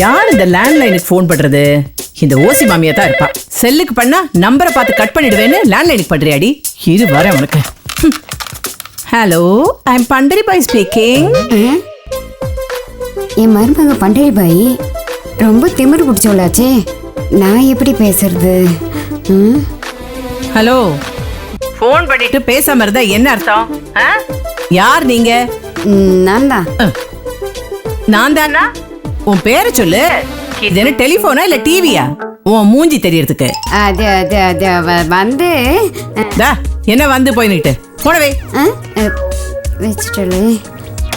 யார் இந்த லேண்ட்லைனுக்கு ஃபோன் பண்றது? இந்த ஓசி மாமியா தான் இருப்பா. செல்லுக்கு பண்ணா நம்பரை பார்த்து கட் பண்ணிடுவேன்னு லேண்ட்லைனுக்கு பண்றியாடி? இது வர உனக்கு. Hello, I am Pandari Bai speaking. என் மருமக பண்டரி பாய் ரொம்ப திமிரு பிடிச்சவளாச்சே, நான் எப்படி பேசுறது? ஹலோ, ஃபோன் பண்ணிட்டு பேசாம இருந்தா என்ன அர்த்தம்? யார் நீங்க? நான் தான். நான் தானா? உன் பேரை சொல்லு. இது என்ன டெலிபோனா இல்ல டிவியா? உன் மூஞ்சி தெரியறதுக்கு. அது அது அது வந்து என்ன வந்து போயிட்டு போனவே வச்சுட்டே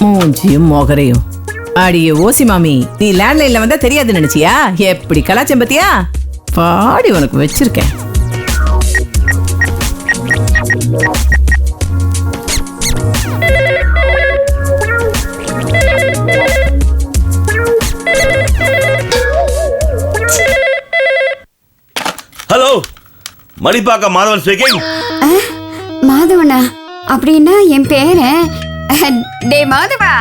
மூஞ்சியும் மொகரையும். அடியே ஓசி மாமி, நீ லேண்ட்லைன்ல வந்தா தெரியாது நினைச்சியா? எப்படி கலாச்சம் பத்தியா? பாடி உனக்கு வச்சிருக்கேன். Hello, Manipakkam Madhavan speaking. மாதவனா? அப்படின்னா என் பேரு டே மாதவா,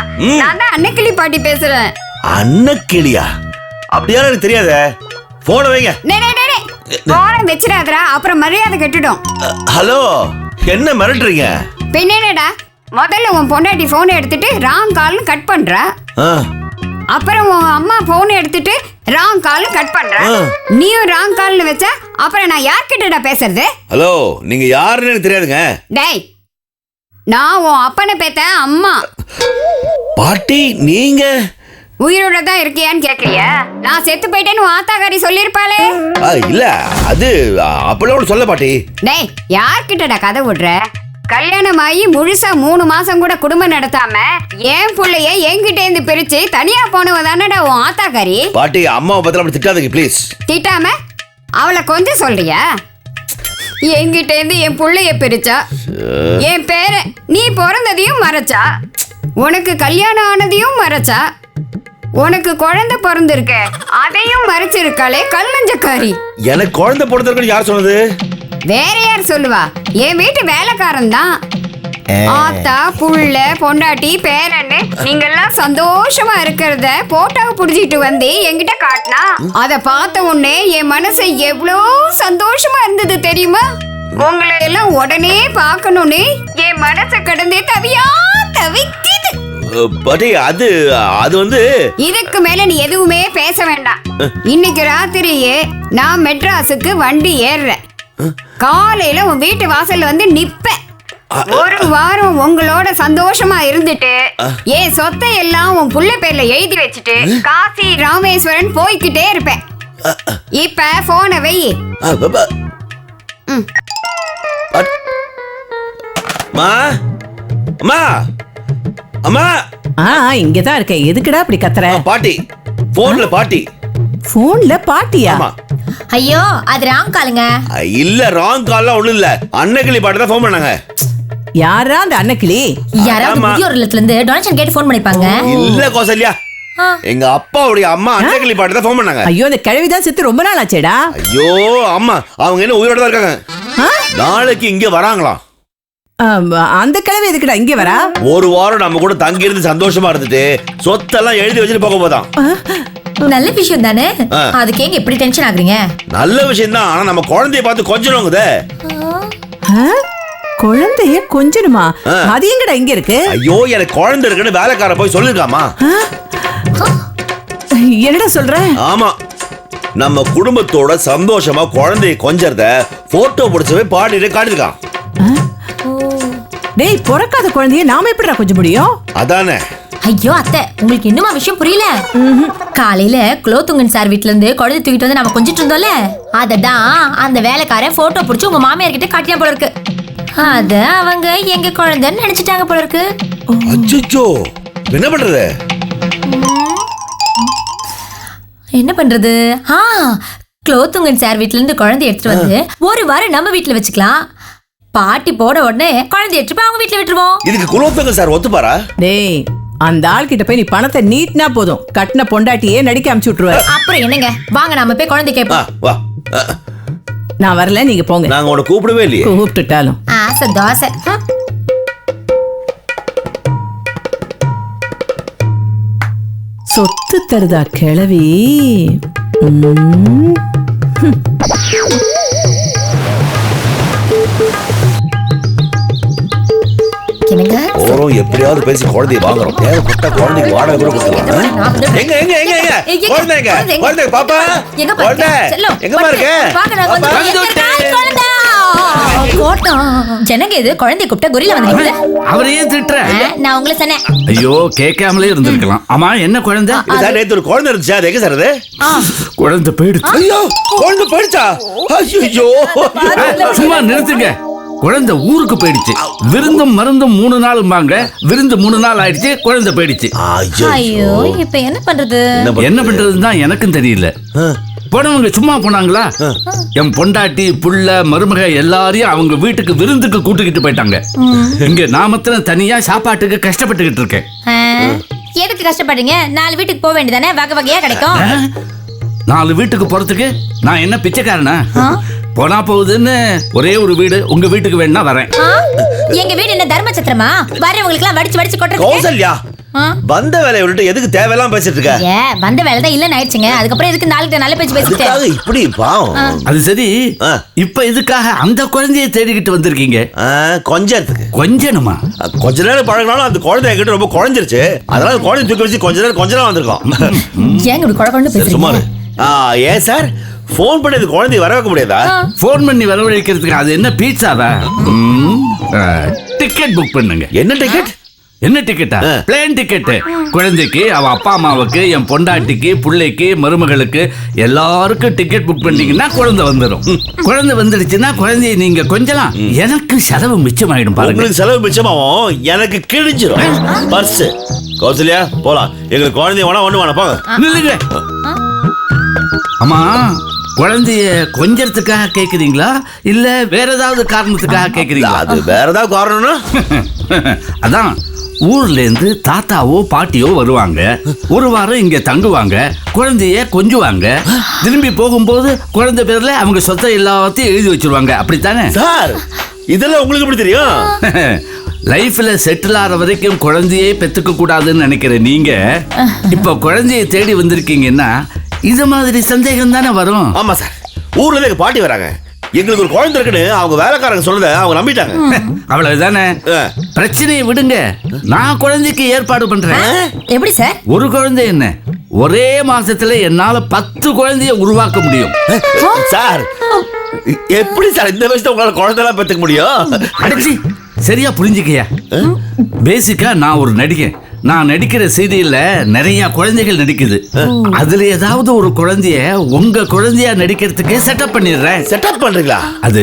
நான் தான் அன்னக்கிளி பாட்டி பேசுறேன். அன்னக்கிளியா? அப்படியா? எனக்கு தெரியாதே. போன வைங்க. போன வச்சிடாதடா, அப்புறம் மரியாதை கெட்டுடும். ஹலோ, என்ன மிரட்டுறீங்க? பின்னடா, முதல்ல உன் பொண்டாட்டி போன் எடுத்துட்டு ராங் கால்னு கட் பண்றா. அப்புறம் உன் அம்மா போன் எடுத்துட்டு ராங் கால் கட் பண்ற. நீயும் ராங் கால்னு வச்சா அப்புறம் நான் யார்கிட்டடா பேசுறது? ஹலோ, நீங்க யாருன்னு எனக்கு தெரியாதுங்க. டேய், நான் உன் அப்பனை பேத்த அம்மா. பாட்டி, நீங்க உயிரோட தான் இருக்கியான்னு கேட்கலையா? நான் செத்து போயிட்டேன்னு உன் ஆத்தாக்காரி சொல்லிருப்பாளே. இல்ல, அது அப்படிலாம் சொல்ல பாட்டி. டேய், யார்கிட்டடா கதை விடுற? கல்யாணம் ஆகி முழுசா 3 மாசம் கூட குடும்பம் நடத்தாம என் புள்ளைய என்கிட்ட இருந்து பிரிச்சு தனியா போனவ தானடா உன் ஆத்தாக்காரி. பாட்டி, அம்மாவை பத்தி அப்படி திட்டாதீங்க ப்ளீஸ். திட்டாம அவளை கொஞ்சம் சொல்றியா? என்கிட்ட இருந்து என் புள்ளைய பிரிச்சா, என் பேரை நீ பிறந்ததையும் மறைச்சா, உனக்கு கல்யாணம் ஆனதையும் மறைச்சா, உனக்கு குழந்தை பிறந்திருக்க அதையும் மறைச்சிருக்காளே கல்லஞ்சக்காரி. எனக்கு குழந்தை பிறந்திருக்குன்னு யார் சொன்னது? வேற யார் சொல்லுவா? என் வீட்டு வேலைக்காரன் தான். ஆத்தா, புள்ள, பொண்டாட்டி, பேரன்னு நீங்க எல்லாம் சந்தோஷமா இருக்கிறத போட்டோவை புடிச்சிட்டு வந்து என்கிட்ட காட்டினா அத பார்த்த உடனே என் மனசு எவ்வளோ சந்தோஷமா இருந்தது தெரியுமா? உங்களை எல்லாம் உடனே பார்க்கணும்னு என் மனசை கடந்தே தவிக்குது. பாட்டி, அது வந்து இதுக்கு மேல நீ எதுவுமே பேச வேண்டாம். இன்னைக்கு ராத்திரியே நான் மெட்ராஸுக்கு வண்டி ஏறுறேன். காலையில உன் வீட்டு வாசல்ல வந்து நிப்பேன். 1 வாரம் உங்களோட சந்தோஷமா இருந்துட்டு என் சொத்தை எல்லாம் உன் புள்ள பேர்ல எழுதி வச்சுட்டு காசி ராமேஸ்வரன் போய்கிட்டே இருப்பேன். இப்ப போனை வை. இங்கதான் இருக்க. எதுக்குடா அப்படி கத்துற? பாட்டி, போன்ல பாட்டி. போன்ல பாட்டியா? ஐயோ, அது ராங் காலுங்க. இல்ல, ராங் கால்லாம் ஒண்ணும் இல்ல. அன்னக்கிளி பாட்டி தான் போன் பண்ணாங்க. யாரா அந்த அன்னக்கிளி? யாராவது முதியோர் இல்லத்துல இருந்து டொனேஷன் கேட்டு போன் பண்ணிப்பாங்க. இல்ல கோசல்யா, எங்க அப்பாவுடைய அம்மா அன்னக்கிளி பாட்டி தான் போன் பண்ணாங்க. ஐயோ, அந்த கிழவிதான் செத்து ரொம்ப நாள் ஆச்சேடா. ஐயோ அம்மா, அவங்க என்ன உயிரோட தான் இருக்காங்க. நாளைக்கு இங்க வராங்களாம். அந்த கிழவி எதுக்குடா இங்க வரா? 1 வாரம் நம்ம கூட தங்கி இருந்து சந்தோஷமா இருந்துட்டு சொத்தெல்லாம் எழுதி வச்சுட்டு போக போதான். நல்ல விஷயம் தானே. அதுக்கு ஏங்க எப்படி டென்ஷன் ஆகுறீங்க? நல்ல விஷயம் தான். ஆனா நம்ம குழந்தைய பார்த்து கொஞ்சணும்ங்குதே. குழந்தைய கொஞ்சணுமா? அது எங்கடா இங்க இருக்கு? ஐயோ, எனக்கு குழந்தை இருக்குன்னு வேலைக்கார போய் சொல்லிருக்காமா. என்னடா சொல்ற? ஆமா, நம்ம குடும்பத்தோட சந்தோஷமா குழந்தைய கொஞ்சறத போட்டோ பிடிச்சவே பாடிட்டு காட்டிருக்கான். டேய், பிறக்காத குழந்தைய நாம எப்படிடா கொஞ்சம் முடியும்? அதானே. ஐயோ அத்தை, உங்களுக்கு இன்னுமா விஷயம் புரியல? காலையில குலோத்துங்கன் சார் வீட்ல இருந்து குழந்தை தூக்கிட்டு வந்து நம்ம கொஞ்சிட்டு இருந்தோம்ல, அததான் அந்த வேலைக்காரன் போட்டோ பிடிச்சு உங்க மாமியார் கிட்ட காட்டினா போல இருக்கு. அத அவங்க எங்க குழந்தைன்னு நினைச்சிட்டாங்க போல இருக்கு. அச்சச்சோ, என்ன பண்றது? என்ன பண்றது? குலோத்துங்கன் சார் வீட்ல இருந்து குழந்தை எடுத்துட்டு வந்து 1 வாரம் நம்ம வீட்டுல வச்சுக்கலாம். பாட்டி போட உடனே குழந்தை எடுத்து அவங்க வீட்டுல விட்டுருவோம். இதுக்கு குலோத்துங்கன் சார் ஒத்துப்பாரா? டேய், அந்த ஆள் கிட்ட போய் நீ பணத்தை நீட்னா போதும், கட்டின பொண்டாட்டியே நடிக்க அனுப்பிச்சு விட்டுருவாரு. அப்புறம் என்னங்க, வாங்க நாம போய் குழந்தை கேட்போம். வா. நான் வரல, நீங்க போங்க. நாங்க உன்னை கூப்பிடவே இல்லையே. கூப்பிட்டுட்டாலும் ஆசை தோசை. சொத்து தருதா கிழவி. என்னங்க ஓரம் எப்படியாவது பேசி குழந்தைய வாங்குறோம். தேவைப்பட்ட குழந்தைக்கு வாடகை கூட கொடுத்துருவாங்க. எங்க எங்க எங்க எங்க குழந்தைங்க குழந்தை பாப்பா எங்க குழந்தை எங்கம்மா இருக்கு? ஜனங்க இது குழந்தை கூப்பிட்ட குறியில வந்து அவரையே திட்டுற. நான் உங்களை சொன்னேன். ஐயோ கேட்காமலே இருந்திருக்கலாம். ஆமா என்ன குழந்தை? சார் நேத்து ஒரு குழந்தை இருந்துச்சு. அது எங்க சார் அது? குழந்தை போயிடுச்சு. ஐயோ குழந்தை போயிடுச்சா? ஐயோ சும்மா நிறுத்துங்க. குழந்தை ஊருக்கு போயிடுச்சு. விருந்தும் மருந்தும் 3 நாளும்பாங்க. விருந்து 3 நாள் ஆயிடுச்சு. குழந்தை போயிடுச்சு. ஐயோ இப்ப என்ன பண்றது? என்ன பண்றதுன்னு தான் எனக்கும் தெரியல. போனவங்க சும்மா போனாங்களா? என் பொண்டாட்டி புள்ள மருமக எல்லாரையும் அவங்க வீட்டுக்கு விருந்துக்கு கூட்டிக்கிட்டு போயிட்டாங்க. இங்க நான் மாத்திரம் தனியா சாப்பாட்டுக்கு கஷ்டப்பட்டுக்கிட்டு இருக்கேன். எதுக்கு கஷ்டப்படுறீங்க? 4 வீட்டுக்கு போக வேண்டியதானே, வகை வகையா கிடைக்கும். 4 வீட்டுக்கு போறதுக்கு நான் என்ன பிச்சைக்காரனா? போனா போகுதுன்னு ஒரே ஒரு வீடு உங்க வீட்டுக்கு வேணா வரேன். எங்க வீடு என்ன தர்மச்சத்திரமா? வரவங்களுக்கு எல்லாம் வடிச்சு வடிச்சு கொட்டுறது. கௌசல்யா வந்த வேலையை விட்டு எதுக்கு தேவையெல்லாம் பேசிட்டு இருக்க? வந்த வேலை தான் இல்லன்னு ஆயிடுச்சுங்க. அதுக்கப்புறம் எதுக்கு நாளைக்கு நல்ல பேச்சு பேசிட்டு இப்படி பாவம். அது சரி, இப்ப இதுக்காக அந்த குழந்தையை தேடிக்கிட்டு வந்திருக்கீங்க? கொஞ்சத்துக்கு கொஞ்சணுமா? கொஞ்ச நேரம் பழகினாலும் அந்த குழந்தை என்கிட்ட ரொம்ப குழஞ்சிருச்சு. அதனால குழந்தை தூக்கி வச்சு கொஞ்ச நேரம் வந்திருக்கோம். ஏங்க இப்படி குழப்பம்னு பேசுறீங்க? சும்மா ஏன் சார் போன் பண்ணி அந்த குழந்தைய வர வைக்க முடியாதா? போன் பண்ணி வரவழைக்கிறதுக்கு அது என்ன பீட்சாவா? டிக்கெட் புக் பண்ணுங்க. என்ன டிக்கெட்? என்ன டிக்கெட்டா? Plane ticket. குழந்தைக்கு, அவ அப்பா அம்மாவுக்கு, என் பொண்டாட்டிக்கு, பிள்ளைக்கு, மருமகளுக்கு எல்லாருக்கும் டிக்கெட் புக் பண்ணீங்கன்னா குழந்தை வந்துடும். குழந்தை வந்துடுச்சுன்னா குழந்தைய நீங்க கொஞ்சலாம். எனக்கு செலவு மிச்சமாயிடும் பாருங்க. உங்களுக்கு செலவு மிச்சமாவும் எனக்கு கிழிஞ்சிரும் பர்ஸ். கௌசல்யா போலாம். எங்களுக்கு குழந்தைய வேணா ஒண்ணு வேணா போங்க. நில்லுங்க. அம்மா குழந்தைய கொஞ்சறதுக்காக கேக்குறீங்களா இல்ல வேற ஏதாவது காரணத்துக்காக கேக்குறீங்களா? அது வேற ஏதாவது காரணம்னா அதான் ஊர்ல இருந்து தாத்தாவோ பாட்டியோ வருவாங்க. ஒரு வாரம் இங்க தங்குவாங்க. குழந்தைய கொஞ்சுவாங்க. திரும்பி போகும்போது குழந்தை பேர்ல அவங்க சொத்தை எல்லாத்தையும் எழுதி வச்சிருவாங்க. அப்படித்தானே சார்? இதெல்லாம் உங்களுக்கு எப்படி தெரியும்? லைஃப்ல செட்டில் ஆற வரைக்கும் குழந்தையே பெத்துக்க கூடாதுன்னு நினைக்கிற நீங்க இப்ப குழந்தைய தேடி வந்திருக்கீங்கன்னா இது மாதிரி சந்தேகம் தானே வரும். ஆமா சார். ஊர்ல இருந்து எங்க பாட்டி வராங்க. எங்களுக்கு ஒரு குழந்தை இருக்குன்னு அவங்க வேலைக்காரங்க சொல்றத அவங்க நம்பிட்டாங்க. அவ்வளவுதானே. பிரச்சனையை விடுங்க. நான் குழந்தைக்கு ஏற்பாடு பண்றேன். எப்படி சார்? ஒரு குழந்தை என்ன, ஒரே மாசத்துல என்னால 10 குழந்தைய உருவாக்க முடியும். சார் எப்படி சார் இந்த வயசுல உங்களால குழந்தை எல்லாம் பெத்துக்க முடியும்? அடிச்சி சரியா புரிஞ்சுக்கையா. பேசிக்கா நான் ஒரு நடிகன். நான் நடிக்கிற செய்தியில நிறைய குழந்தைகள் நடிக்குது. அதுல ஏதாவது ஒரு குழந்தைய உங்க குழந்தையா நடிக்கிறதுக்கு செட்டப் பண்ணிடுறேன். செட்டப் பண்றீங்களா? அது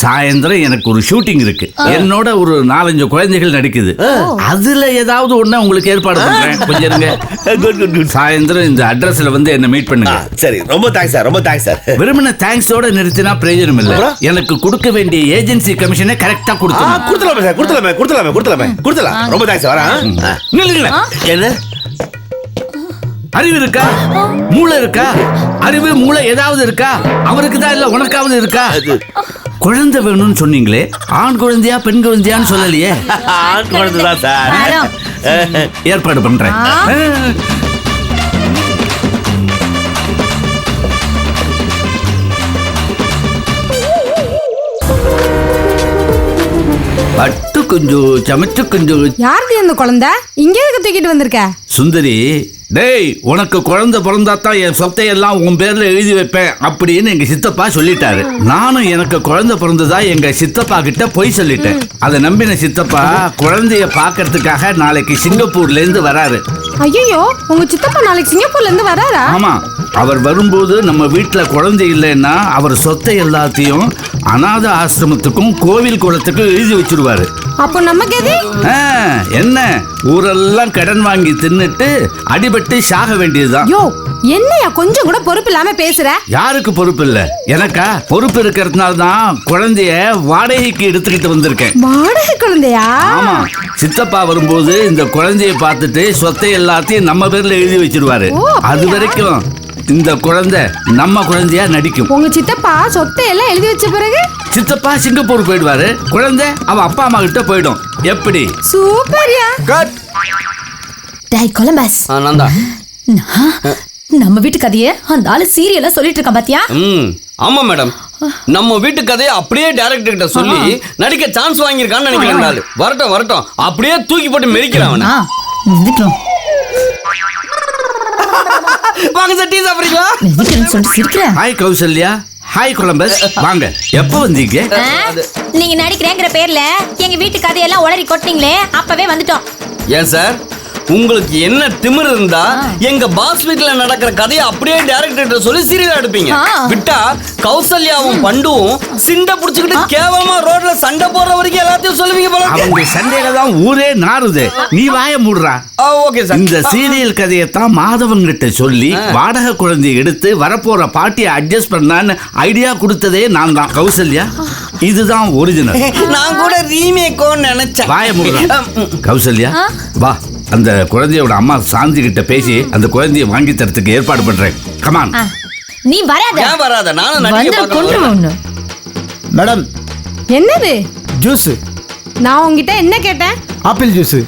சாயந்தரம் எனக்கு ஒரு ஷூட்டிங் இருக்கு. என்னோட ஒரு 4-5 குழந்தைகள் நடிக்குது. அதுல ஏதாவது ஒண்ணு உங்களுக்கு ஏற்பாடு பண்றேன். கொஞ்சம் இருங்க. சாயந்தரம் இந்த அட்ரஸ்ல வந்து என்ன மீட் பண்ணுங்க. சரி, ரொம்ப தேங்க்ஸ் சார். ரொம்ப தேங்க்ஸ் சார். வெறுமனே தேங்க்ஸோட நிறுத்தினா பிரயோஜனம் இல்ல. எனக்கு கொடுக்க வேண்டிய ஏஜென்சி கமிஷனை கரெக்டா கொடுத்துருங்க. கொடுத்துலாமே சார். கொடுத்துலாம். ரொம்ப தேங்க்ஸ். வரேன். நில்லுங்க. என்ன அறிவு இருக்கா? மூளை இருக்கா? அறிவு மூளை ஏதாவது இருக்கா? அவருக்கு தான் இல்ல உனக்காவது இருக்கா? குழந்தை வேணும்னு சொன்னீங்களே, ஆண் குழந்தையா பெண் குழந்தையான்னு சொல்லலையே. ஆண் குழந்தை தான் சார். ஏற்பாடு பண்றேன். பட்டு கொஞ்சம் சமைச்சு கொஞ்சம். யாருடைய அந்த குழந்தை இங்கே எதுக்கு தூக்கிட்டு வந்திருக்க? சுந்தரி, டேய் உனக்கு குழந்தை பிறந்தாத்தான் என் சொத்தையெல்லாம் உன் பேர்ல எழுதி வைப்பேன் அப்படின்னு எங்க சித்தப்பா சொல்லிட்டாரு. நானும் எனக்கு குழந்தை பிறந்ததா எங்க சித்தப்பா கிட்ட போய் சொல்லிட்டேன். அதை நம்பின சித்தப்பா குழந்தைய பாக்கிறதுக்காக நாளைக்கு சிங்கப்பூர்ல இருந்து வராரு. ஐயோ, உங்க சித்தப்பா நாளைக்கு சிங்கப்பூர்ல இருந்து வராரா? ஆமா. அவர் வரும்போது நம்ம வீட்டுல குழந்தை இல்லைன்னா அவர் சொத்தை எல்லாத்தையும் அநாத ஆசிரமத்துக்கும் கோவில் குளத்துக்கும் எழுதி வச்சிருவாரு. அப்போ நமக்கு எது? என்ன ஊரெல்லாம் கடன் வாங்கி தின்னுட்டு அடிபட்டு சாக வேண்டியதுதான். யோ, என்னையா கொஞ்சம் கூட பொறுப்பு இல்லாம பேசுற? யாருக்கு பொறுப்பு இல்ல? எனக்கா? பொறுப்பு இருக்கிறதுனால தான் குழந்தைய வாடகைக்கு எடுத்துக்கிட்டு வந்திருக்கேன். வாடகை குழந்தையா? ஆமா. சித்தப்பா வரும்போது இந்த குழந்தைய பார்த்துட்டு சொத்தை எல்லாத்தையும் நம்ம பேர்ல எழுதி வச்சிருவாரு. அது வரைக்கும் இந்த குழந்தை நம்ம குழந்தையா நடிக்கும். உங்க சித்தப்பா சொத்தை எல்லாம் எழுதி வச்ச பிறகு சித்தப்பா சிங்கப்பூர் போயிடுவாரு. குழந்தை அவ அப்பா அம்மா கிட்ட போயிடும். எப்படி? சூப்பர்யா. கட். டேய் கொலம்பஸ், நந்தா நம்ம வீட்டு கதைய அந்த ஆளு சீரியலா சொல்லிட்டு இருக்கான் பாத்தியா? ஆமா மேடம், நம்ம வீட்டு கதையை அப்படியே டைரக்டர் கிட்ட சொல்லி நடிக்க சான்ஸ் வாங்கியிருக்கான்னு நினைக்கிறேன். நாள் வரட்டும் அப்படியே தூக்கி போட்டு மெரிக்கிறான். வந்துட்டோம். வாங்க சார், டீ சாப்பிடுறீங்களா? சொல்லிட்டு சிரிக்கிற. ஹாய் கௌசல்யா, ஹாய் கொலம்பஸ், வாங்க. எப்போ வந்தீங்க? நீங்க நடிக்கிறேங்கிற பேர்ல எங்க வீட்டு கதையெல்லாம் உளறி கொட்டினீங்களே, அப்பவே வந்துட்டோம். ஏன் சார், உங்களுக்கு என்ன திமிரு இருந்தா எங்க பாஸ் வீட்ல நடக்கிற கதையை அப்படியே டைரக்டர் சொல்லி சீரியலா எடுப்பீங்க? விட்டா கௌசல்யாவும் பண்டுவும் சிண்டை புடிச்சுக்கிட்டு கேவலமா ரோட்ல சண்டை போடுற வரைக்கும் எல்லாத்தையும் சொல்லுவீங்க போல. அவங்க சண்டையில தான் ஊரே நாறுது. நீ வாய மூடுறா. Okay sir. இந்த சீரியல் கதையத்தான் மாதவன் கிட்ட சொல்லி வாடகை குழந்தைய எடுத்து வரப்போற பாட்டியை அட்ஜஸ்ட் பண்ணான்னு ஐடியா கொடுத்ததே நான் தான். கௌசல்யா, இதுதான் ஒரிஜினல். நான் கூட ரீமேக்கோன்னு நினைச்சேன். வாய மூடுறா. கௌசல்யா, வா. அந்த குழந்தையோட அம்மா சாந்தி கிட்ட பேசி அந்த குழந்தைய வாங்கி தரத்துக்கு ஏற்பாடு பண்றேன். கமான். நீ வராத. ஏன் வராத? நானும் நடிக்க வந்து பார்க்கறேன். கொன்றுவேன். மேடம், என்னது? ஜூஸ். நான் உங்ககிட்ட என்ன கேட்டேன்? Apple juice.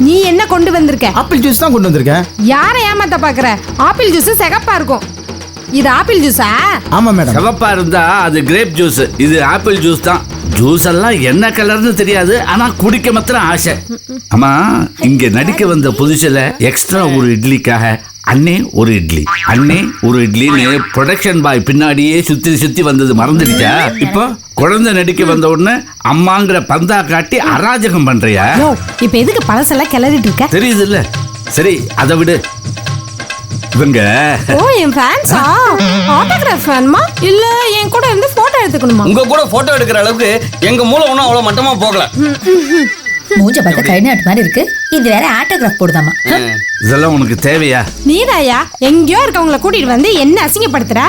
நீ என்ன கொண்டு வந்திருக்க? ஆப்பிள் ஜூஸ் தான் கொண்டு வந்திருக்கேன். யாரை ஏமாத்த பாக்குற? ஆப்பிள் ஜூஸ் சிகப்பா இருக்கும். இது ஆப்பிள் ஜூஸா? ஆமா மேடம். சிவப்பா இருந்தா அது கிரேப் ஜூஸ், இது ஆப்பிள் ஜூஸ் தான். ஜூஸ் எல்லாம் என்ன கலர்னு தெரியாது, ஆனா குடிக்க மாத்திரம் ஆசை. அம்மா, இங்க நடிக்க வந்த புதுசுல எக்ஸ்ட்ரா ஒரு இட்லிக்காக அண்ணே ஒரு இட்லி, அண்ணே ஒரு இட்லின்னு ப்ரொடக்ஷன் பாய் பின்னாடியே சுத்தி வந்தது மறந்துடுச்சா? இப்போ குழந்தை நடிக்க வந்த உடனே அம்மாங்கிற பந்தா காட்டி அராஜகம் பண்றியா? இப்ப எதுக்கு பழசெல்லாம் கிளறிட்டு இருக்க? தெரியுது இல்ல? சரி, அதை விடு. இவங்க என் ஃபேன்ஸா? ஆட்டோகிராஃப் வேணுமா இல்ல என் கூட இருந்து போட்டோ எடுத்துக்கணுமா? உங்க கூட போட்டோ எடுக்கிற அளவுக்கு எங்க மூளை ஒன்றும் அவ்வளவு மட்டமா போகல. மூஞ்ச பார்த்தா கை நாட்டு மாதிரி இருக்கு. இது வேற ஆட்டோகிராஃப் போடுதாமா? இதெல்லாம் உனக்கு தேவையா? நீதாயா எங்கேயோ இருக்கவங்கள கூட்டிட்டு வந்து என்ன அசிங்கப்படுத்துற?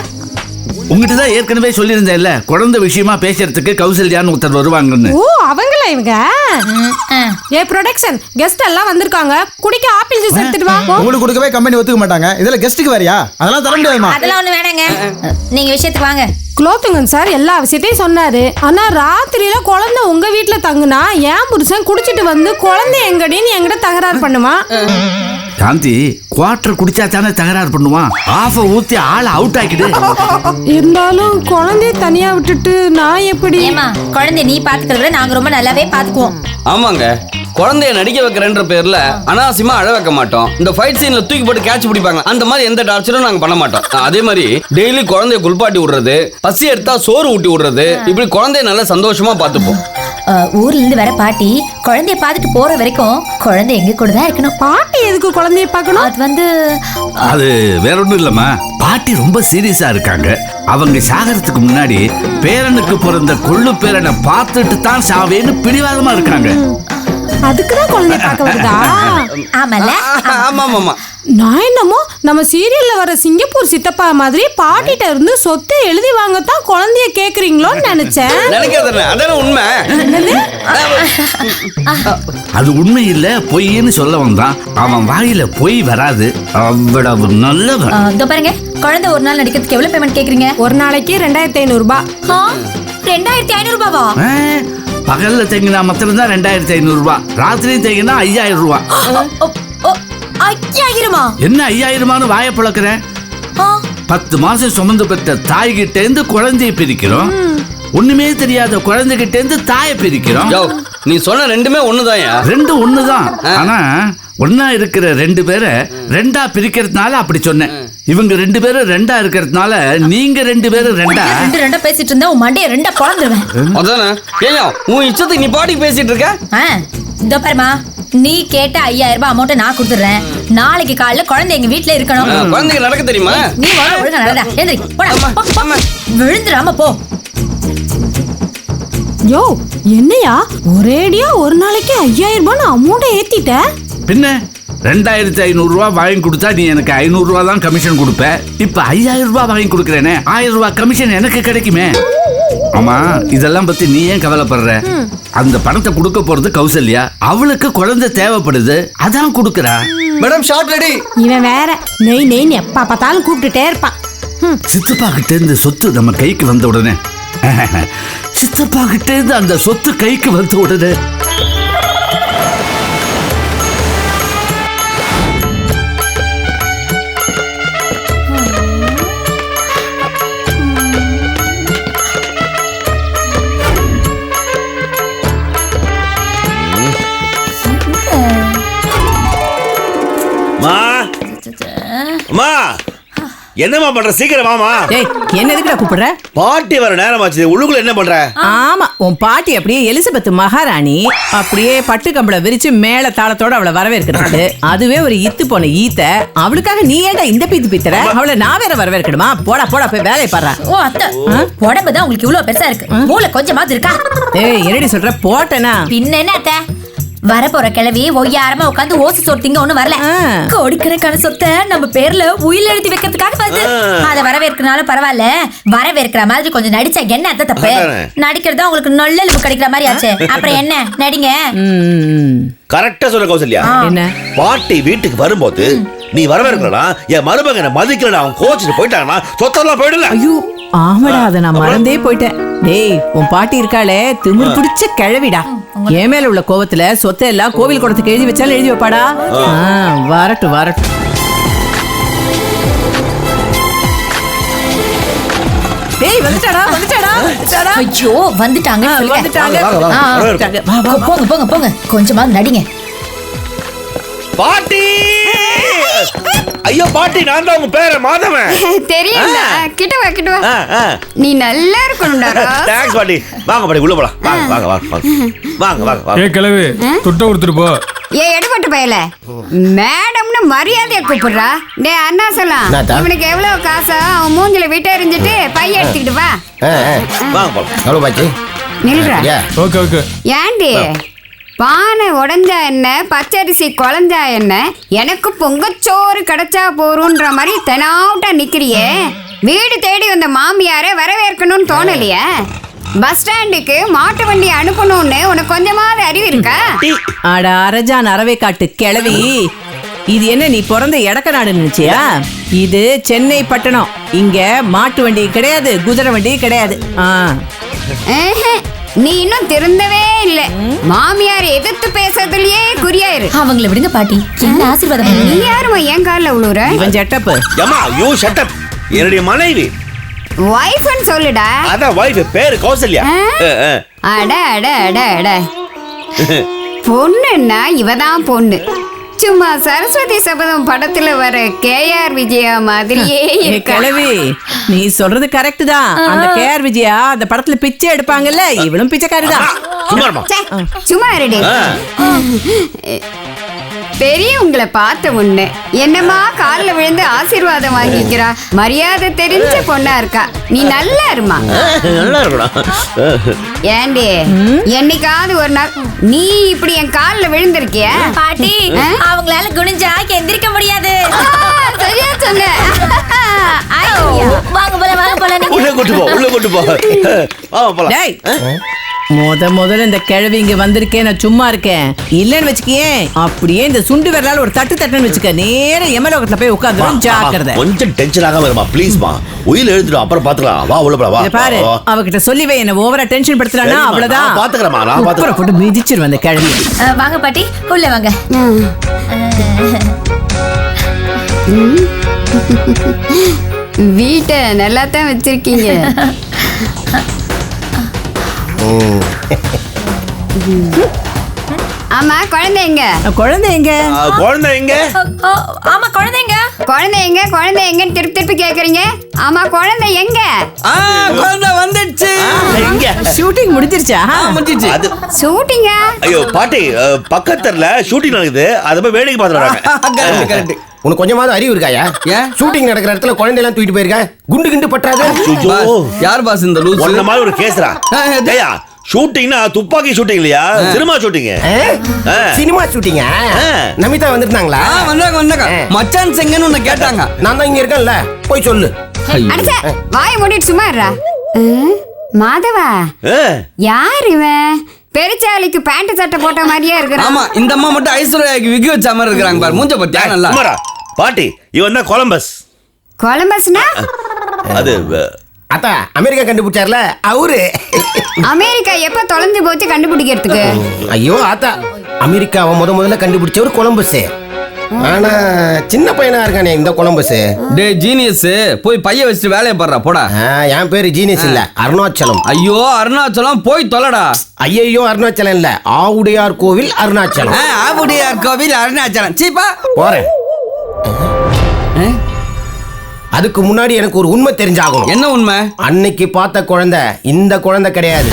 உங்ககிட்ட தான் ஏற்கனவே சொல்லியிருந்தேன்ல, குழந்தை விஷயமா பேசுறதுக்கு கௌசல்யான்னு ஒருத்தர் வருவாங்கன்னு. அவங்களா இவங்க? ப்ரொடக்ஷன் கெஸ்ட் எல்லாம் வந்திருக்காங்க, குடிக்க ஆப்பிள் ஜூஸ் எடுத்துட்டு வா. உங்களுக்கு கொடுக்கவே கம்பெனி ஒத்துக்க மாட்டாங்க. இதுல கெஸ்ட்டுக்கு வேறயா? அதெல்லாம் தர முடியாதுமா. அதெல்லாம் ஒண்ணு வேணாங்க. நீங்க விஷயத்துக்கு வாங்க. குலோத்துங்கன் சார் எல்லா விஷயத்தையும் சொன்னாரு. ஆனா ராத்திரியில குழந்தை உங்க வீட்டுல தங்குனா என் புருஷன் குடிச்சிட்டு வந்து குழந்தை எங்கடின்னு என்கிட்ட தகராறு பண்ணுவான். காந்தி, குவார்டர் குடிச்சா தானே தகராறு பண்ணுவான். ஆஃப ஊத்தி ஆளை அவுட் ஆக்கிடு. இருந்தாலும் குழந்தைய தனியா விட்டுட்டு நான் எப்படி? ஏமா, குழந்தை நீ பாத்துக்கிறத நாங்க ரொம்ப நல்லாவே பாத்துக்குவோம். ஆமாங்க, குழந்தைய நடிக்க வைக்கிறேன்ற பேர்ல அனாவசியமா அழ வைக்க மாட்டோம். இந்த ஃபைட் சீன்ல தூக்கி போட்டு கேட்ச் பிடிப்பாங்க, அந்த மாதிரி எந்த டார்ச்சரும் நாங்க பண்ண மாட்டோம். அதே மாதிரி டெய்லி குழந்தைய குளிப்பாட்டி விடுறது, பசி எடுத்தா சோறு ஊட்டி விடுறது, இப்படி குழந்தைய நல்லா சந்தோஷமா பாத்துப்போம். ஊர்ல இருந்து வர பாட்டி குழந்தைய பாத்துட்டு போற வரைக்கும் குழந்தை எங்க கூட தான் இருக்கணும். பாட்டி எதுக்கு குழந்தைய பார்க்கணும்? அது வந்து அது வேற ஒண்ணும் இல்லம்மா. பாட்டி ரொம்ப சீரியஸா இருக்காங்க. அவங்க சாகறதுக்கு முன்னாடி பேரனுக்கு பிறந்த கொள்ளு பேரனை பார்த்துட்டு தான் சாவேன்னு பிடிவாதமா இருக்காங்க. அதுக்குதான் குழந்தைய பார்க்க வருதா? ஆமால. ஆமா ஆமா. நான் என்னமோ நம்ம சீரியல்ல வர சிங்கப்பூர் சித்தப்பா மாதிரி பாட்டிட்ட இருந்து சொத்தை எழுதி வாங்கத்தான் குழந்தைய கேக்குறீங்களோன்னு நினைச்சேன். நினைக்கிறதுல அதான உண்மை. அது உண்மை இல்ல, பொய்ன்னு சொல்ல வந்தான். அவன் வாயில பொய் வராது. அவ்வளவு நல்லவன். இதோ பாருங்க, குழந்தை ஒரு நாள் நடிக்கிறதுக்கு எவ்வளவு பேமெண்ட் கேக்குறீங்க? ஒரு நாளைக்கு 2500 ரூபாய். 2500 ரூபாவா? பகல்ல தேங்கினா மாத்திரம் தான் 2500 ரூபாய், ராத்திரி தேங்கினா 5000 ரூபாய். 5000மா? என்ன 5000 வாய பழக்கிற? 10 மாசம் சுமந்து பெற்ற தாய்கிட்ட இருந்து குழந்தைய பிரிக்கிறோம். ஒண்ணுமே தெரியாத குழந்தைகிட்ட இருந்து தாயை பிரிக்கிறோம். நீ சொன்ன ரெண்டுமே ஒண்ணுதான். ரெண்டு ஒண்ணுதான். ஆனா ஒன்னா இருக்கிற 2 பேரை 2ஆ பிரிக்கிறதுனால அப்படி சொன்னேன். இவங்க 2 பேரும் 2ஆ இருக்கிறதுனால நீங்க 2 பேரும் 2ஆ. ரெண்டா பேசிட்டு இருந்தா உன் மண்டைய 2ஆ பொளந்துருவேன். அதானே? ஏயா உன் இஷ்டத்துக்கு நீ பாட்டுக்கு பேசிட்டு இருக்க? இதோ பாருமா, நீ கேட்ட 5000 ரூபாய் அமௌண்ட் நான் கொடுத்துறேன். நாளைக்கு காலையில குழந்தை எங்க வீட்டுல இருக்கணும். குழந்தைக்கு நடக்க தெரியுமா? நீ ஒழுங்கா நடடா. எந்திரி போடா. விழுந்துடாம போ. யோ, என்னையா ஒரேடியா ஒரு நாளைக்கு 5000 ரூபாய் அமௌண்ட் ஏத்திட்ட? பின்ன 2500 ரூபாய் வாங்கி கொடுத்தா நீ எனக்கு 500 ரூபாய் தான் கமிஷன் கொடுப்ப. இப்ப 5000 ரூபாய் வாங்கி கொடுக்கறேனே, 1000 ரூபாய் கமிஷன் எனக்கு கிடைக்குமே. ஆமா, இதெல்லாம் பத்தி நீ ஏன் கவலைப்படுற? அந்த பணத்தை கொடுக்க போறது கௌசல்யா. அவளுக்கு குழந்தை தேவைப்படுது, அதான் கொடுக்கறா. Madam shot ready. இவன் வேற நெய் நெய்ன்னு எப்ப பார்த்தாலும் கூப்பிட்டுட்டே இருப்பான். சித்தப்பா கிட்ட இருந்து சொத்து நம்ம கைக்கு வந்த உடனே சித்தப்பா கிட்ட இருந்து அந்த சொத்து கைக்கு வந்த உடனே அம்மா என்னம்மா பண்ற சீக்கிரம் வாமா. டேய் என்ன எதுக்குடா கூப்பிடுற? பாட்டி வர நேரம் ஆச்சு, உள்ளுக்குள்ள என்ன பண்ற? ஆமா உன் பாட்டி அப்படியே எலிசபெத் மகாராணி அப்படியே பட்டு கம்பள விரிச்சு மேல தாளத்தோட அவளை வரவேற்கிறது. அதுவே ஒரு இத்து போன ஈத்த. அவளுக்காக நீ ஏன்டா இந்த பீத்து பீத்துற? அவளை நான் வேற வரவேற்கணுமா? போடா போடா போய் வேலையை பாரு. ஓ அத்தை, உடம்புதான் உங்களுக்கு இவ்வளவு பெருசா இருக்கு, மூளை கொஞ்சமாவது இருக்கா? ஏய் என்னடி சொல்ற? போட்டேனா பின்ன என்ன அத்தை, வரப்போற கிழவி ஒய்யாரமா உட்காந்து ஓசு சோறு திங்க ஒண்ணு வரல. கோடிக்கணக்கான சொத்தை நம்ம பேர்ல உயில் எழுதி வைக்கிறதுக்காக வருது. அத வரவேற்கனாலும் பரவாயில்ல, வரவேற்கிற மாதிரி கொஞ்சம் நடிச்சா என்ன அத்தை தப்பு? நடிக்கிறதா உங்களுக்கு நல்ல எலும்பு கிடைக்கிற மாதிரி ஆச்சு. அப்புறம் என்ன நடிங்க. கரெக்டா சொல்ற கௌசல்யா. என்ன பாட்டி வீட்டுக்கு வரும்போது நீ வரவேற்கலனா என் மருமகனை மதிக்கலனா அவன் கோச்சிட்டு போயிட்டாங்கன்னா சொத்தெல்லாம் போயிடல. ஐயோ ஆமாடா, அதை நான் மறந்தே போயிட்டேன். டேய் உன் பாட்டி இருக்காளே திமிர் பிடிச்ச கிழவிடா. என் மேல உள்ள கோவத்துல சொத்தை எல்லாம் கோவில் குளத்துக்கு எழுதி வச்சாலும் எழுதி வைப்பாடா. வரட்டும் வரட்டும். டேய் வந்துட்டாடா வந்துட்டாடா. ஐயோ வந்துட்டாங்க வந்துட்டாங்க. போங்க போங்க போங்க, கொஞ்சமா நடிங்க. பாட்டி ஐயோ பாட்டி, நான் தான் உங்க பேர மாதவன். தெரியல, கிட்ட வா கிட்ட வா. நீ நல்லா இருக்கணும்டா. தேங்க்ஸ் பாட்டி. வாங்க பாட்டி உள்ள போலாம். வாங்க வாங்க வாங்க வாங்க வாங்க வாங்க. ஏய் கிழவி, துட்ட கொடுத்துட்டு போ. ஏ எடுபட்டு பயல, மேடம்னு மரியாதையா கூப்பிடுறா. டே அண்ணா சொல்லலாம், இவனுக்கு எவ்வளவு காசா அவன் மூஞ்சில விட்டு எறிஞ்சிட்டு பைய எடுத்துக்கிட்டு வா. வாங்க போலாம். எவ்வளோ பாச்சு? நில்றா. Okay okay. ஏண்டி பானை உடஞ்சா என்ன, பச்சரிசி குழஞ்சா என்ன, எனக்கு பொங்கச்சோறு கிடைச்சா போறோன்ற மாதிரி தெனாவுட்டா நிக்கிறியே. வீடு தேடி வந்த மாமியார வரவேற்கணும்னு தோணலையே? பஸ் ஸ்டாண்டுக்கு மாட்டு வண்டி அனுப்பணும்னு உனக்கு கொஞ்சமாவது அறிவு இருக்கா? அட அரஜான் அறவை காட்டு கிளவி, இது என்ன நீ பிறந்த எடக்க நாடு நினைச்சியா? இது சென்னை பட்டணம். இங்க மாட்டு வண்டி கிடையாது, குதிரை வண்டி கிடையாது. நீ இன்னும் திருந்தவே இல்ல. மாமியார் எதிர்த்து பேசுறதுலயே குறியாயிரு. அவங்கள விடுங்க பாட்டி, என்ன ஆசீர்வாதம். நீ யாருமா என் கால்ல உழுவுற? இவன் செட்டப்பு. அம்மா யூ ஷட் அப். என்னுடைய மனைவி. வைஃப்னு சொல்லுடா. அதான் வைஃப், பேரு கௌசல்யா. அட அட அட அட. பொண்ணுன்னா இவதான் பொண்ணு. சும்மா சரஸ்வதி சபதம் படத்துல வர கேஆர் விஜயா மாதிரியே கிளவி. நீ சொல்றது கரெக்ட் தான். அந்த கேஆர் விஜயா அந்த படத்துல பிச்சை எடுப்பாங்கல்ல, இவளும் பிச்சைக்காரிதான். சும்மா இருடி. பெரியவங்களை பார்த்த உடனே என்னமா கால்ல விழுந்து ஆசீர்வாதம் வாங்கிக்கிறா. மரியாதை தெரிஞ்ச பொண்ணா இருக்கா. நீ நல்லா இருமா. நல்லா இருக்கணும். ஏண்டி என்னைக்காவது ஒரு நாள் நீ இப்படி என் கால்ல விழுந்திருக்கிய? பாட்டி அவங்களால குனிஞ்சா எந்திரிக்க முடியாது. சரியா சொன்ன. வாங்க போல வாங்க போல. உள்ள கூட்டு போ, உள்ள கூட்டு போ. போலாம். டேய் முதல்ல இந்த கிழவி இங்க வந்திருக்கேன், நான் சும்மா இருக்கேன் இல்லன்னு வச்சுக்கேன். அப்படியே இந்த சுண்டு விரலால ஒரு தட்டு தட்டுன்னு வச்சுக்க, நேர எமலோகத்துல போய் உட்கார்ந்து ஜாக்கிரதை. கொஞ்சம் டென்ஷன் ஆகாம இருமா ப்ளீஸ்மா. உயிர் எழுதிடும், அப்புறம் பாத்துக்கலாம். வா உள்ள போலாம். வா பாரு, அவகிட்ட சொல்லிவே என்ன ஓவரா டென்ஷன் படுத்துறானா அவ்வளவுதான். பாத்துக்கறமா, நான் பாத்துக்கறேன். போட்டு மிதிச்சிரு அந்த கிழவி. வாங்க பாட்டி உள்ள வாங்க. வீட்டை நல்லா தான் வச்சிருக்கீங்க. ஆமா குழந்தை எங்க? குழந்தை எங்க? குழந்தை எங்க? ஆமா குழந்தை எங்க? குழந்தை எங்க? குழந்தை எங்கன்னு திருப்பி திருப்பி கேக்குறீங்க. ஆமா குழந்தை எங்க? குழந்தை வந்துடுச்சு. எங்க? ஷூட்டிங் முடிஞ்சிருச்சா? முடிஞ்சிச்சு. அது ஷூட்டிங்கா? ஐயோ பாட்டி, பக்கத்துல ஷூட்டிங் நடக்குது, அத போய் வேடிக்கை பார்த்து வராங்க. கரெக்ட். உனக்கு கொஞ்சமாவது அறிவு இருக்காயா? ஏன் ஷூட்டிங் நடக்கிற இடத்துல குழந்தையெல்லாம் தூக்கிட்டு போயிருக்க? குண்டு கிண்டு பற்றாது? யார் பாஸ் இந்த லூஸ்? ஒன்ன மாதிரி ஒரு கேஸ்ரா. ஏயா ஷூட்டிங்னா துப்பாக்கி ஷூட்டிங் இல்லையா, சினிமா ஷூட்டிங். சினிமா ஷூட்டிங்கா? நமிதா வந்துட்டாங்களா? வந்தாங்க வந்தாங்க. மச்சான் செங்கன்னு உன்னை கேட்டாங்க. நான் தான் இங்க இருக்கேன்ல, போய் சொல்லு. அடச்சே வாயை மூடிட்டு சும்மா இருடா. மாதவா யார் இவன்? பெருச்சாலிக்கு பேண்ட் சட்டை போட்ட மாதிரியே இருக்கிறான். ஆமா, இந்த அம்மா மட்டும் ஐஸ்வர்யாக்கு விக்கி வச்ச மாதிரி இருக்காங்க பாரு. மூஞ்ச பத்தியா நல்லா. பாட்டி இவன் தான் கொலம்பஸ். கொலம்பஸ்னா? அது அத்தா அமெரிக்கா கண்டுபிடிச்சார்ல அவரு. அமெரிக்கா எப்ப தொலைஞ்சு போச்சு கண்டுபிடிக்கிறதுக்கு? ஐயோ ஆத்தா, அமெரிக்காவை முதல்ல கண்டுபிடிச்சவர் கொலம்பஸ். ஆனா சின்ன பையனா இருக்கானே இந்த கொலம்பஸ். டேய் ஜீனியஸ், போய் பைய வச்சுட்டு வேலையை பாடுறா போடா. என் பேரு ஜீனியஸ் இல்ல, அருணாச்சலம். ஐயோ அருணாச்சலம் போய் தொலைடா. ஐயோ அருணாச்சலம் இல்ல, ஆவுடையார் கோவில் அருணாச்சலம். ஆவுடையார் கோவில் அருணாச்சலம். சீப்பா போறேன். அதுக்கு முன்னாடி எனக்கு ஒரு உண்மை தெரிஞ்சாகணும். என்ன உண்மை? அன்னைக்கு பார்த்த குழந்தை இந்த குழந்தை கிடையாது.